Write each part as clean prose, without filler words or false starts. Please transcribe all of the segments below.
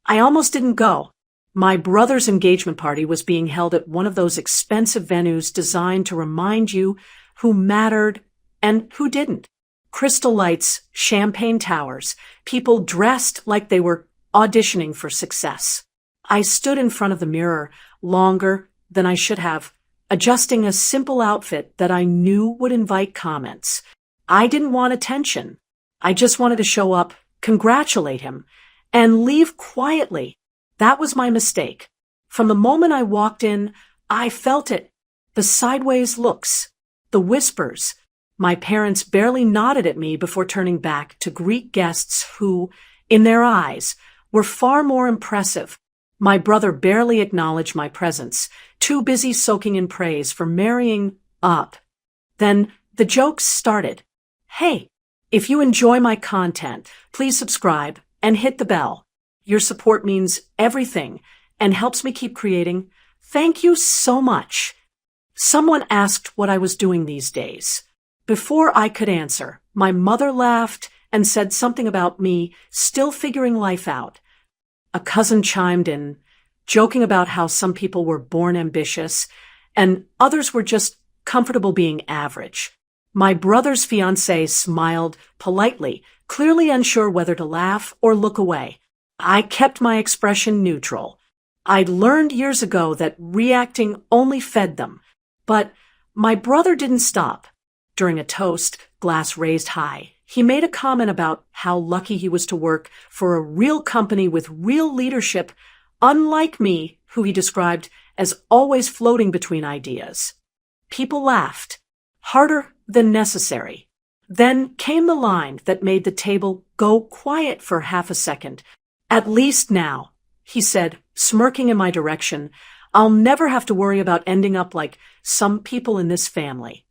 I almost didn't go. My brother's engagement party was being held at one of those expensive venues designed to remind you who mattered and who didn't. Crystal lights, champagne towers, people dressed like they were auditioning for success. I stood in front of the mirror longer than I should have, adjusting a simple outfit that I knew would invite comments. I didn't want attention. I just wanted to show up, congratulate him, and leave quietly. That was my mistake. From the moment I walked in, I felt it. The sideways looks, the whispers. My parents barely nodded at me before turning back to greet guests who, in their eyes, were far more impressive. My brother barely acknowledged my presence, too busy soaking in praise for marrying up. Then the jokes started. Hey, if you enjoy my content, please subscribe and hit the bell. Your support means everything and helps me keep creating. Thank you so much. Someone asked what I was doing these days. Before I could answer, my mother laughed and said something about me still figuring life out. A cousin chimed in, joking about how some people were born ambitious and others were just comfortable being average. My brother's fiancée smiled politely, clearly unsure whether to laugh or look away. I kept my expression neutral. I'd learned years ago that reacting only fed them. But my brother didn't stop. During a toast, glass raised high, he made a comment about how lucky he was to work for a real company with real leadership, unlike me, who he described as always floating between ideas. People laughed, harder than necessary. Then came the line that made the table go quiet for half a second. At least now, he said, smirking in my direction, I'll never have to worry about ending up like some people in this family.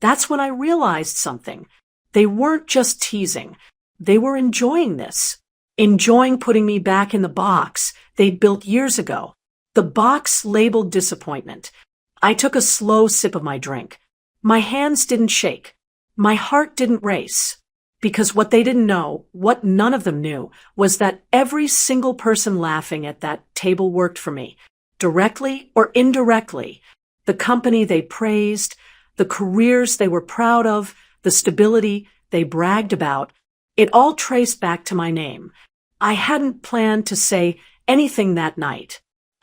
That's when I realized something. They weren't just teasing. They were enjoying this. Enjoying putting me back in the box they'd built years ago. The box labeled disappointment. I took a slow sip of my drink. My hands didn't shake. My heart didn't race. Because what they didn't know, what none of them knew, was that every single person laughing at that table worked for me, directly or indirectly. The company they praised, the careers they were proud of, the stability they bragged about, it all traced back to my name. I hadn't planned to say anything that night.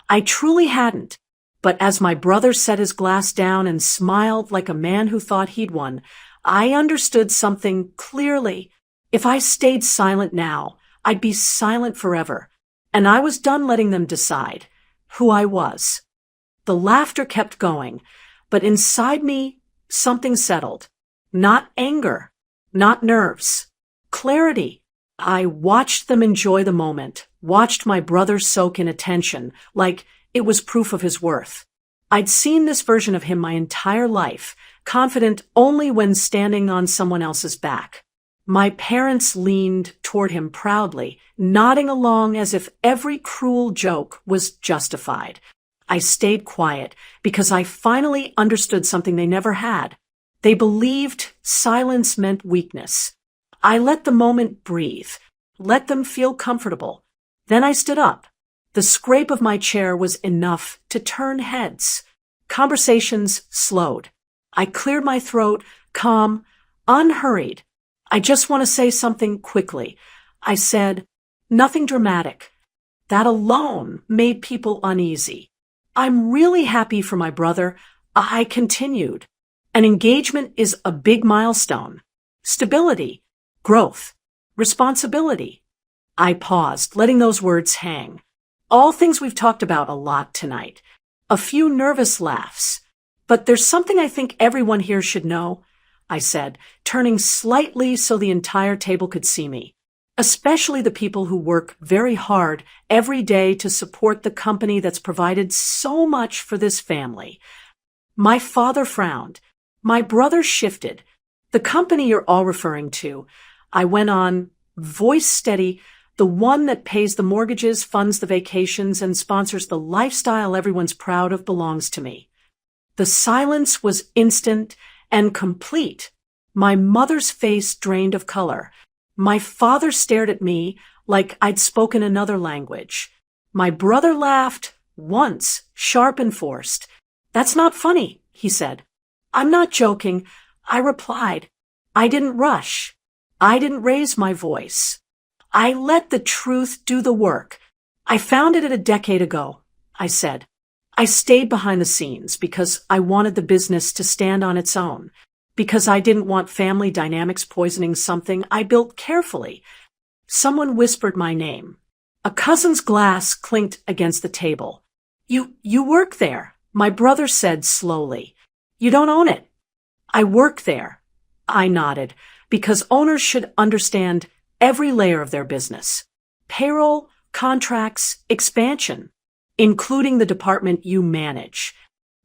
I truly hadn't. But as my brother set his glass down and smiled like a man who thought he'd won, I understood something clearly. If I stayed silent now, I'd be silent forever. And I was done letting them decide who I was. The laughter kept going, but inside me, something settled. Not anger, not nerves, clarity. I watched them enjoy the moment, watched my brother soak in attention like it was proof of his worth. I'd seen this version of him my entire life, confident only when standing on someone else's back. My parents leaned toward him proudly, nodding along as if every cruel joke was justified. I stayed quiet because I finally understood something they never had. They believed silence meant weakness. I let the moment breathe, let them feel comfortable. Then I stood up. The scrape of my chair was enough to turn heads. Conversations slowed. I cleared my throat, calm, unhurried. I just want to say something quickly. I said, nothing dramatic. That alone made people uneasy. I'm really happy for my brother. I continued. An engagement is a big milestone. Stability, growth, responsibility. I paused, letting those words hang. All things we've talked about a lot tonight. A few nervous laughs. But there's something I think everyone here should know, I said, turning slightly so the entire table could see me. Especially the people who work very hard every day to support the company that's provided so much for this family. My father frowned. My brother shifted. The company you're all referring to, I went on, voice steady, the one that pays the mortgages, funds the vacations, and sponsors the lifestyle everyone's proud of belongs to me. The silence was instant and complete. My mother's face drained of color. My father stared at me, like I'd spoken another language. My brother laughed, once, sharp and forced. "That's not funny," he said. "I'm not joking," I replied. "I didn't rush. I didn't raise my voice. I let the truth do the work. I founded it a decade ago," I said. "I stayed behind the scenes because I wanted the business to stand on its own, because I didn't want family dynamics poisoning something I built carefully." Someone whispered my name. A cousin's glass clinked against the table. You work there," my brother said slowly. "You don't own it." "I work there," I nodded, "because owners should understand every layer of their business. Payroll, contracts, expansion, including the department you manage."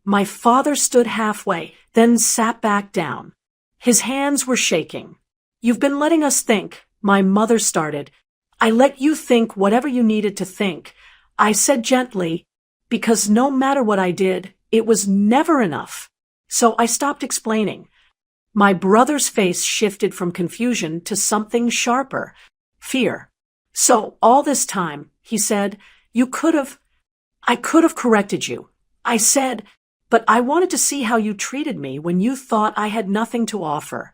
My father stood halfway, then sat back down. His hands were shaking. "You've been letting us think," my mother started. "I let you think whatever you needed to think," I said gently, because no matter what I did, it was never enough. So I stopped explaining. My brother's face shifted from confusion to something sharper, fear. "So all this time," he said, I could have corrected you." I said, "But I wanted to see how you treated me when you thought I had nothing to offer."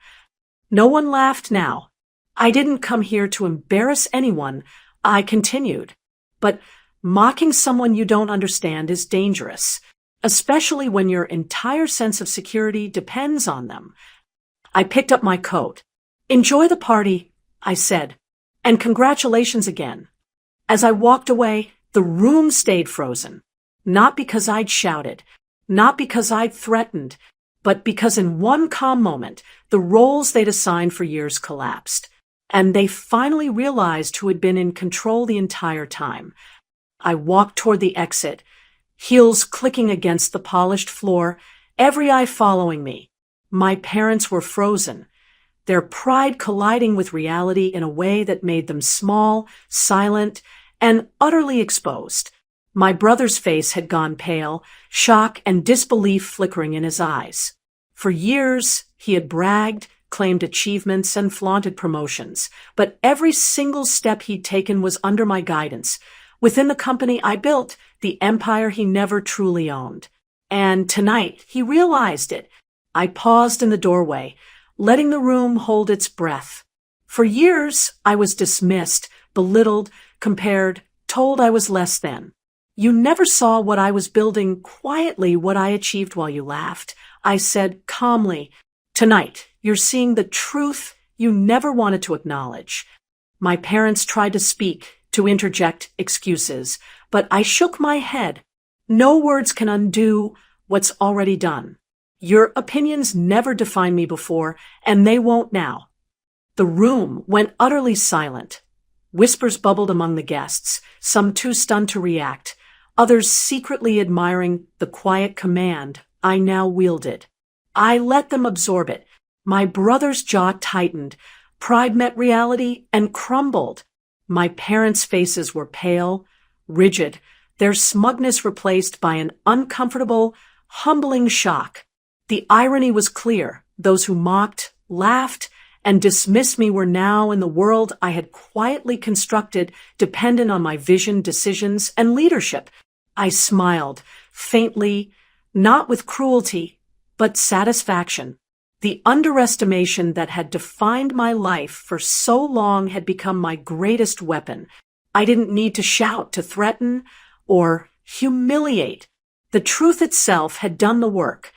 No one laughed now. "I didn't come here to embarrass anyone," I continued. "But mocking someone you don't understand is dangerous, especially when your entire sense of security depends on them." I picked up my coat. "Enjoy the party," I said, "and congratulations again." As I walked away, the room stayed frozen. Not because I'd shouted, not because I'd threatened, but because in one calm moment, the roles they'd assigned for years collapsed, and they finally realized who had been in control the entire time. I walked toward the exit, heels clicking against the polished floor, every eye following me. My parents were frozen, their pride colliding with reality in a way that made them small, silent, and utterly exposed. My brother's face had gone pale, shock and disbelief flickering in his eyes. For years, he had bragged, claimed achievements, and flaunted promotions, but every single step he'd taken was under my guidance, within the company I built, the empire he never truly owned. And tonight, he realized it. I paused in the doorway, letting the room hold its breath. For years, I was dismissed, belittled, compared, told I was less than. "You never saw what I was building, quietly what I achieved while you laughed," I said calmly. "Tonight, you're seeing the truth you never wanted to acknowledge." My parents tried to speak, to interject excuses, but I shook my head. "No words can undo what's already done. Your opinions never defined me before, and they won't now." The room went utterly silent. Whispers bubbled among the guests, some too stunned to react, others secretly admiring the quiet command I now wielded. I let them absorb it. My brother's jaw tightened, pride met reality and crumbled. My parents' faces were pale, rigid, their smugness replaced by an uncomfortable, humbling shock. The irony was clear. Those who mocked, laughed, and dismissed me were now in the world I had quietly constructed, dependent on my vision, decisions, and leadership. I smiled, faintly, not with cruelty, but satisfaction. The underestimation that had defined my life for so long had become my greatest weapon. I didn't need to shout, to threaten, or humiliate. The truth itself had done the work.